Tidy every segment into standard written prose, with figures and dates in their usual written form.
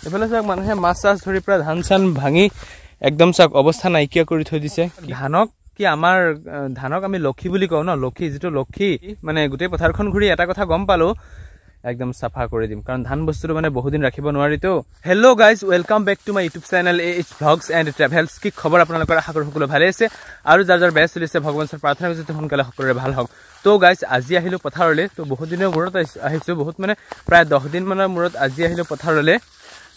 এফালে চাওক মানুহে মাছ চাছ ধৰি প্ৰায় ধান চান ভাঙি একদম চাওক অৱস্থা নাইকিয়া কৰি থৈ দিছে। ধানক কি আমাৰ ধানক আমি লক্ষী বুলি কওঁ ন, লক্ষী যিটো লক্ষী মানে গোটেই পথাৰখন ঘূৰি এটা কথা গম পালো একদম চাফা কৰি দিম, কাৰণ ধান বস্তুটো মানে বহুদিন ৰাখিব নোৱাৰিতো। Hello' guys, welcome back to my YouTube channel H vlogs and travels. কি খবৰ আপোনালোকৰ? আশা কৰোঁ সকলো ভালে আছে আৰু যাৰ যাৰ বেষ্ট চলিছে ভগৱানৰ ওচৰত প্ৰাৰ্থনা কৰিছোঁ সোনকালে সকলোৰে ভাল হওক। তো গাইজ আজি আহিলোঁ পথাৰলৈ। তো বহুত দিনৰ মূৰত আহিছোঁ, বহুত মানে প্ৰায় 10 দিন মানৰ মূৰত আজি আহিলোঁ পথাৰলৈ।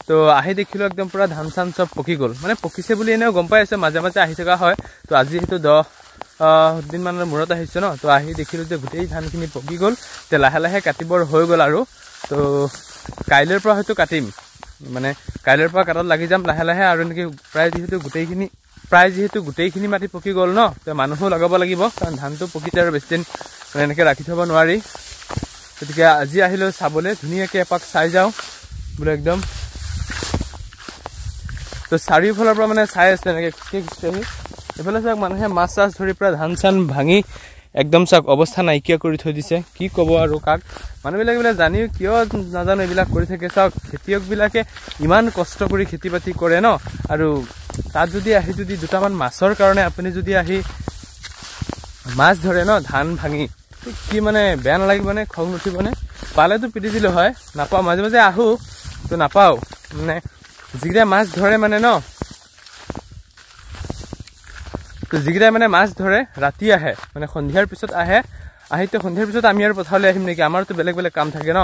তো আহি দেখিলোঁ একদম পূৰা ধান চান চব পকি গ'ল, মানে পকিছে বুলি এনেও গম পাই আছে, মাজে মাজে আহি থকা হয়। তো আজি সেইটো 10 দিনমানৰ মূৰত আহিছোঁ ন, তো আহি দেখিলোঁ যে গোটেই ধানখিনি পকি গ'ল। এতিয়া লাহে লাহে কাটিবৰ হৈ গ'ল আৰু। তো কাইলৈৰ পৰা হয়তো কাটিম, মানে কাইলৈৰ পৰা কাটাত লাগি যাম লাহে লাহে। আৰু এনেকৈ প্ৰায় যিহেতু গোটেইখিনি মাটি পকি গ'ল ন, তো মানুহো লগাব লাগিব, কাৰণ ধানটো পকিছে আৰু বেছি দিন মানে এনেকৈ ৰাখি থ'ব নোৱাৰি। গতিকে আজি আহিলোঁ চাবলৈ, ধুনীয়াকৈ এপাক চাই যাওঁ বোলো একদম। তো চাৰিওফালৰ পৰা মানে চাই আছে এনেকৈ খোজকাঢ়ি। এইফালে চাওক মানুহে মাছ চাছ ধৰি প্ৰায় ধান চান ভাঙি একদম চাওক অৱস্থা নাইকিয়া কৰি থৈ দিছে। কি ক'ব আৰু কাক, মানুহবিলাক এইবিলাক জানিও কিয় নাজানো এইবিলাক কৰি থাকে। চাওক খেতিয়কবিলাকে ইমান কষ্ট কৰি খেতি বাতি কৰে ন, আৰু তাত যদি আহি যদি দুটামান মাছৰ কাৰণে আপুনি যদি আহি মাছ ধৰে ন ধান ভাঙি, কি মানে বেয়া নালাগিবনে? খং নুঠিবনে? পালেতো পিটি দিলোঁ হয়, নাপাওঁ। মাজে মাজে আহোঁ তো নাপাওঁ, মানে যিকেইটা মাছ ধৰে মানে ন, তো যিকেইটাই মানে মাছ ধৰে ৰাতি আহে, মানে সন্ধিয়াৰ পিছত আহিতো সন্ধিয়াৰ পিছত আমি আৰু পথাৰলৈ আহিম নেকি? আমাৰতো বেলেগ বেলেগ কাম থাকে ন।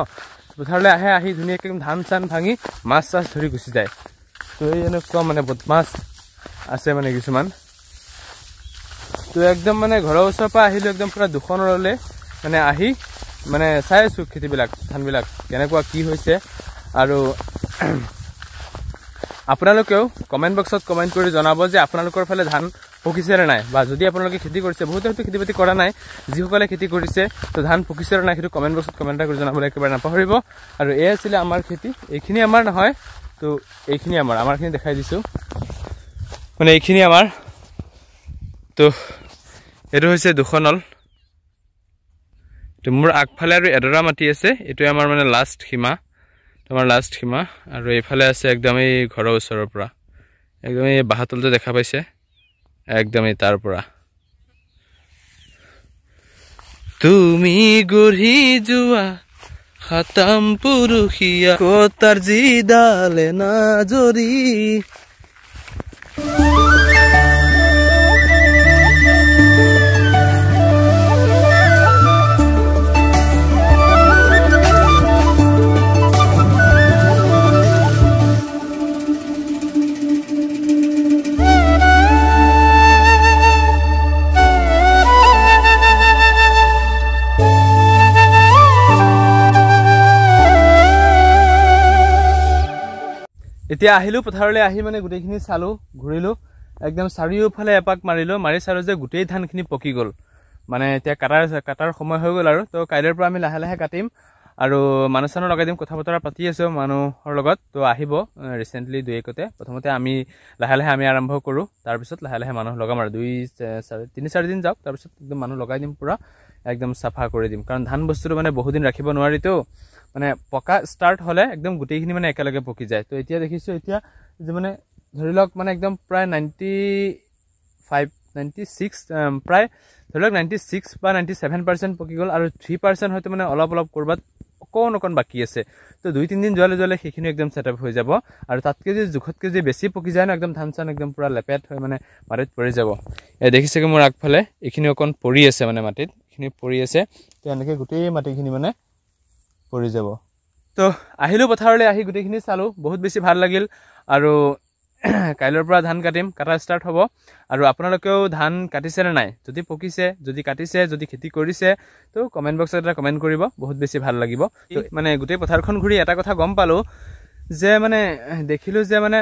পথাৰলৈ আহি ধুনীয়াকৈ ধান চান ভাঙি মাছ চাছ ধৰি গুচি যায়। তো এই এনেকুৱা মানে বদমাছ আছে মানে কিছুমান। তো একদম মানে ঘৰৰ ওচৰৰ পৰা আহিলোঁ একদম পূৰা দুখনলৈ, মানে আহি মানে চাই আছোঁ খেতিবিলাক ধানবিলাক কেনেকুৱা কি হৈছে। আৰু আপোনালোকেও কমেণ্ট বক্সত কমেণ্ট কৰি জনাব যে আপোনালোকৰ ফালে ধান পকিছে নে নাই, বা যদি আপোনালোকে খেতি কৰিছে, বহুতে হয়তো খেতি বাতি কৰা নাই, যিসকলে খেতি কৰিছে তো ধান পকিছে নে নাই সেইটো কমেণ্ট বক্সত কমেণ্ট কৰি জনাবলৈ একেবাৰে নাপাহৰিব। আৰু এই আছিলে আমাৰ খেতি, এইখিনি আমাৰ নহয়, তো এইখিনি আমাৰখিনি দেখাই দিছোঁ, মানে এইখিনি আমাৰ। তো এইটো হৈছে দুখনল। তো মোৰ আগফালে আৰু এডৰা মাটি আছে, এইটোৱে আমাৰ মানে লাষ্ট সীমা, তোমাৰ লাষ্ট সীমা। আৰু এইফালে আছে একদম এই ঘৰৰ ওচৰৰ পৰা একদম এই বাঁহতলটো দেখা পাইছে, একদমেই তাৰ পৰা তুমি গঢ়ি যোৱা খাতাম পুৰুষীয়া কটাৰ যিডালে নাজৰি। এতিয়া আহিলোঁ পথাৰলৈ, আহি মানে গোটেইখিনি চালোঁ, ঘূৰিলোঁ, একদম চাৰিওফালে এপাক মাৰি চালোঁ যে গোটেই ধানখিনি পকি গ'ল। মানে এতিয়া কাটাৰ সময় হৈ গ'ল আৰু। তো কাইলৈৰ পৰা আমি লাহে লাহে কাটিম আৰু মানুহ চানুহ লগাই দিম। কথা বতৰা পাতি আছোঁ মানুহৰ লগত, তো আহিব ৰিচেণ্টলি 2-1তে। প্ৰথমতে আমি লাহে লাহে আৰম্ভ কৰোঁ, তাৰপিছত লাহে লাহে মানুহ লগাম আৰু 3-4 দিন যাওক, তাৰপিছত একদম মানুহ লগাই দিম, পূৰা একদম চাফা কৰি দিম। কাৰণ ধান বস্তুটো মানে বহুদিন ৰাখিব নোৱাৰিতো, মানে পকা ষ্টাৰ্ট হ'লে একদম গোটেইখিনি মানে একেলগে পকি যায়। তো এতিয়া দেখিছোঁ এতিয়া যে মানে ধৰি লওক মানে একদম প্ৰায় 96 প্ৰায় ধৰি লওক 96 বা 97% পকি গ'ল, আৰু 3% হয়তো মানে অলপ ক'ৰবাত অকণ বাকী আছে। তো 2-3 দিন যোৱালে সেইখিনি একদম ছেটআপ হৈ যাব। আৰু তাতকৈ যদি জোখতকৈ যদি বেছি পকি যায় ন, একদম ধান চান একদম পূৰা লেপেট হৈ মানে মাটিত পৰি যাব। দেখিছেগৈ মোৰ আগফালে এইখিনি অকণ পৰি আছে, মানে মাটিত এইখিনি পৰি আছে। তো এনেকৈ গোটেই মাটিখিনি মানে পৰি যাব। তো আহিলোঁ পথাৰলৈ, আহি গোটেইখিনি চালোঁ, বহুত বেছি ভাল লাগিল। আৰু কাইলৈৰ পৰা ধান কাটা ষ্টাৰ্ট হ'ব। আৰু আপোনালোকেও ধান কাটিছে নে নাই, যদি পকিছে, যদি কাটিছে, যদি খেতি কৰিছে, তো কমেণ্ট বক্সত এটা কমেণ্ট কৰিব, বহুত বেছি ভাল লাগিব। মানে গোটেই পথাৰখন ঘূৰি এটা কথা গম পালোঁ যে মানে দেখিলোঁ যে মানে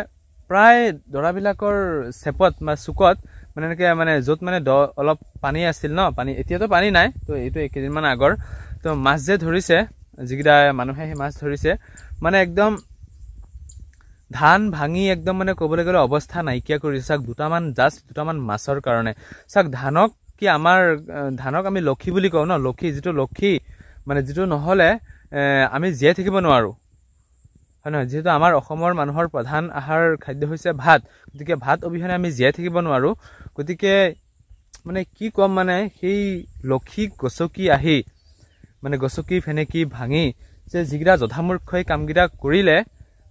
প্ৰায় দৰাবিলাকৰ চেপত বা চুকত মানে এনেকৈ মানে য'ত মানে অলপ পানী আছিল ন, এতিয়াতো পানী নাই, তো এইটো কেইদিনমান আগৰ। তো মাছ যে ধৰিছে, যিকেইটা মানুহে সেই মাছ ধৰিছে, মানে একদম ধান ভাঙি একদম মানে ক'বলৈ গ'লে অৱস্থা নাইকিয়া কৰিছে। চাওক দুটামান মাছৰ কাৰণে। চাওক ধানক আমি লক্ষী বুলি কওঁ ন, লক্ষী যিটো লক্ষী মানে যিটো নহ'লে আমি জীয়াই থাকিব নোৱাৰোঁ। হয় নহয় যেহেতু আমাৰ অসমৰ মানুহৰ প্ৰধান আহাৰ খাদ্য হৈছে ভাত গতিকে ভাত অবিহনে আমি জীয়াই থাকিব নোৱাৰো গতিকে মানে কি কম মানে সেই লক্ষী গছকি আহি মানে গছকি ফেনেকি ভাঙি যে যিকেইটা যথামূৰ্খই কামকেইটা কৰিলে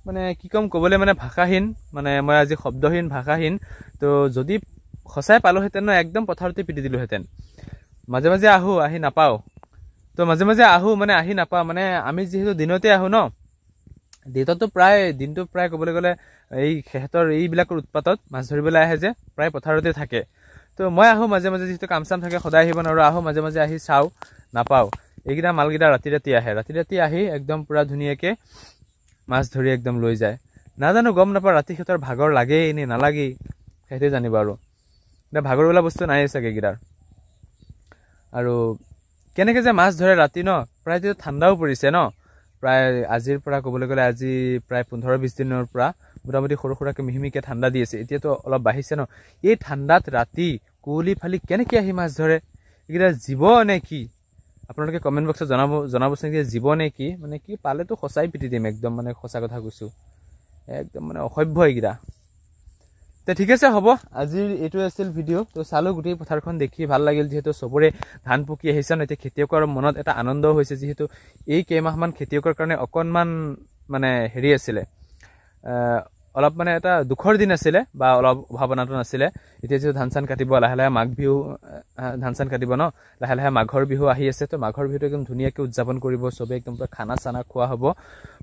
মানে কি কম ক'বলৈ মানে ভাষাহীন মানে মই আজি শব্দহীন ভাষাহীন তো যদি সঁচাই পালোহেঁতেন ন একদম পথাৰতে পিটি দিলোহেঁতেন মাজে মাজে আহি নাপাওঁ তো মাজে মাজে মানে আহি নাপাওঁ মানে আমি যিহেতু দিনতে আহোঁ ন দিনতো দিনটো প্ৰায় ক'বলৈ গ'লে এই সিহঁতৰ এইবিলাকৰ উৎপাতত মাছ ধৰিবলৈ আহে যে প্ৰায় পথাৰতে থাকে তো মই আহোঁ মাজে মাজে যিহেতু কাম চাম থাকে সদায় আহিব নোৱাৰোঁ আহোঁ মাজে মাজে আহি চাওঁ নাপাওঁ এইকেইটা মালকেইটা ৰাতি আহে ৰাতি আহি একদম পুৰা ধুনীয়াকৈ মাছ ধৰি একদম লৈ যায় নাজানো গম নাপাওঁ ৰাতি সিহঁতৰ ভাগৰ লাগেই নে নালাগেই সিহঁতে জানিব আৰু এতিয়া ভাগৰ বোলা বস্তু নাই চাগে এইকেইটাৰ আৰু কেনেকৈ যে মাছ ধৰে ৰাতি ন প্ৰায় যিহেতু ঠাণ্ডাও পৰিছে ন প্ৰায় আজিৰ পৰা ক'বলৈ গ'লে আজি প্ৰায় 15-20 দিনৰ পৰা মোটামুটি সৰু সুৰাকৈ মিহিমিকৈ ঠাণ্ডা দি আছে এতিয়াতো অলপ বাঢ়িছে ন এই ঠাণ্ডাত ৰাতি কুঁৱলী ফালি কেনেকৈ আহি মাছ ধৰে এইকেইটা জীৱ নে কি আপোনালোকে কমেণ্ট বক্সত জনাবচোন যে জীৱ নে কি মানে কি পালেতো সঁচাই পিটি দিম একদম মানে সঁচা কথা কৈছোঁ একদম মানে অসভ্য এইকেইটা তো ঠিক আছে হ'ব আজিৰ এইটো আছিল ভিডিঅ' তো চালোঁ গোটেই পথাৰখন দেখি ভাল লাগিল যিহেতু চবৰে ধান পকি আহিছে ন এতিয়া খেতিয়কৰ মনত এটা আনন্দও হৈছে যিহেতু এই কেইমাহমান খেতিয়কৰ কাৰণে অকণমান মানে হেৰি আছিলে অলপ মানে এটা দুখৰ দিন আছিলে বা অলপ ভাৱনাটো নাছিলে এতিয়া যিহেতু ধান চান কাটিব লাহে লাহে মাঘ বিহু ধান চান কাটিব ন লাহে লাহে মাঘৰ বিহু আহি আছে তো মাঘৰ বিহুটো একদম ধুনীয়াকৈ উদযাপন কৰিব চবে একদম পুৰা খানা চানা খোৱা হ'ব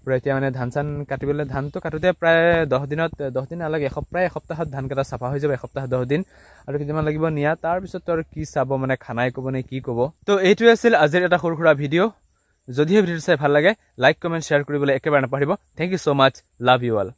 পুৰা এতিয়া মানে ধান চান কাটিবলৈ ধানটো কাটোতে প্ৰায় 10 দিন নালাগে প্ৰায় এসপ্তাহত ধান কাটা চাফা হৈ যাব এসপ্তাহ 10 দিন আৰু কেইদিনমান লাগিব নিয়া তাৰপিছত আৰু কি চাব মানে খানাই ক'ব নে কি ক'ব তো এইটোৱে আছিল আজিৰ এটা সৰু সুৰা ভিডিঅ' যদিহে ভিডিঅ'টো চাই ভাল লাগে লাইক কমেণ্ট শ্বেয়াৰ কৰিবলৈ একেবাৰে নাপাহৰিব thank you so' much love you all